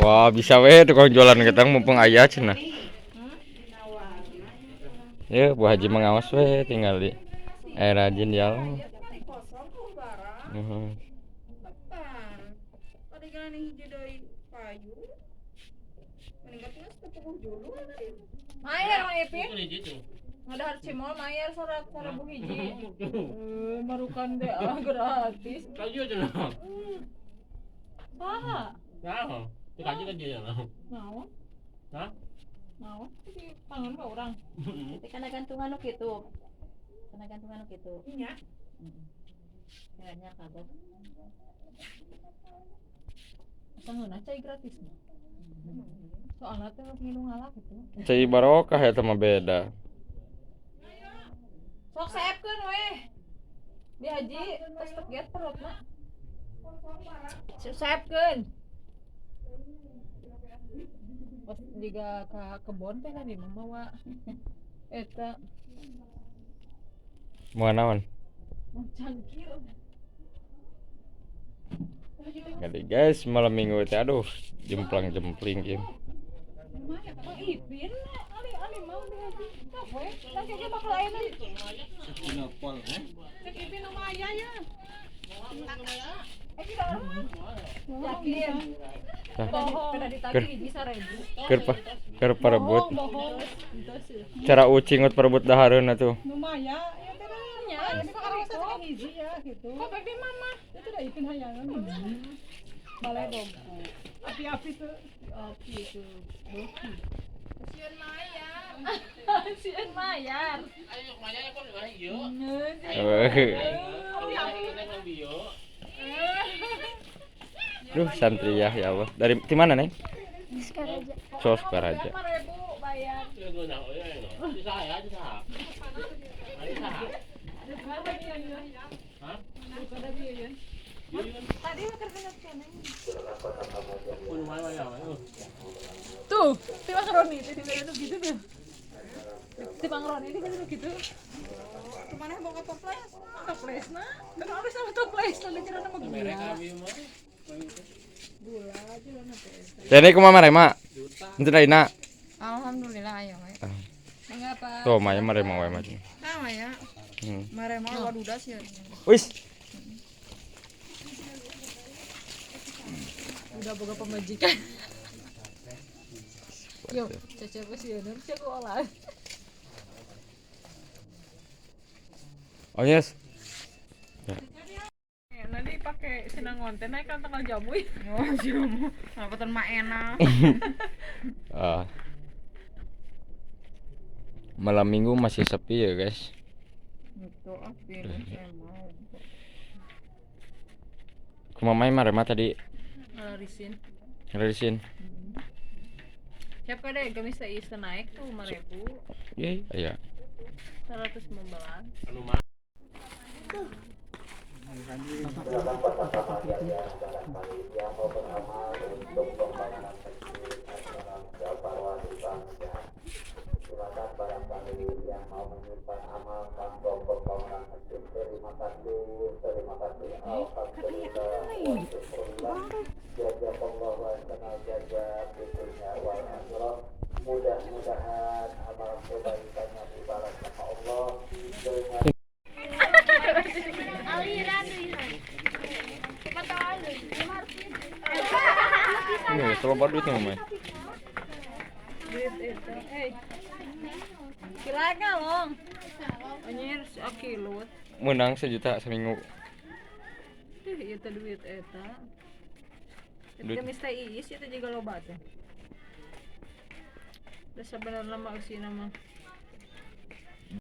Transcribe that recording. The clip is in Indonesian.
Wah, bisa weh tukang jualan ketang mumpung aya cenah. Ya, Bu Haji mengawas weh tinggal di rajin ya. Mayer mah Ipin. Ngadahar cimol mayer sora Bu hiji. Marukan deh gratis. Kayu aja lah. Saha? Nah, itu kaji kan dia lah. Naon? Hah? Naon? Di pangan ka urang. Tapi kana gantungan nu kitu. Kana gantungan nu kitu. Iya. Kayaknya kagak. Asa ngeunah cai gratis. Soalnya teh nginung ngalak gitu. Cai barokah eta mah beda. Sok saepkeun weh. Di haji tos teget perutna. Saepkeun. Pas juga ka kebon teh kan di mah eta Moal naon? cangkir. Jadi guys, malam minggu teh aduh, jemplang-jempling kieu. Lumayan, Bang Ipin, ali mau di haji. Kawe, kan kayaknya bakal aya nih. Sinopol, Cek Ipin sama ayah ya. Kita yakin. Pada ditagih hiji 1.000. Keur parebut. Bohong. Cara ucingut parebut dahareunna tuh. Lumayan, ya teh nya. Ini kok harus cek hiji ya gitu. Kok baik di mama. Itu udah Ipin hayangan. Balai dong. Api-api tuh. Api itu. Boki. Sieun mayar. Sieun mayar. ayo mayar kok di mana ieu? Duh, santriyah ya Allah. Dari mana, Neng? Skaraja. Sos Karaja. 5.000 bayar. Di saya di sana. Di sana. Hah? Tadi makan keneng. Pun mana ya? Tuh, si Bang Roni itu di sana tuh gitu tuh. Si Bang Roni itu kan gitu. Kemana mau ke toples? Toples nah. Kan harus sama toples nanti kira nama gula. Gula aja lah nanti. Jadi kumaha marema? Henteu ayeuna. Alhamdulillah ayo we. Mengapa? Tuh, mah marema wae mah. Sama ya. Marema waduda sih. Wis. Udah boga pemajikan. Yo, cecep sih ya, cek olah. Oh yes. Nanti pakai senang konten naik kan tanggal jamu ya. Oh, jamu. Ngapatan mak enak. Malam minggu masih sepi ya, guys. Itu api saya mau. Kumaha main marema tadi? Ngarisin. Ngarisin. Siapa deh kami bisa naik tuh 5.000. Ye, aya. 115. Anu mah mudah-mudahan amal kebaikannya dibalas sama Allah dengan Aliran lihat. Cepat tahu. Ini coba duit nih, Mama. Duit itu. Kilanya long. Anjir sekilo. Menang 1 juta seminggu. Itu duit eta. Duit. Kami stay iis itu juga loba teh. Udah sebenarnya mah usina mah.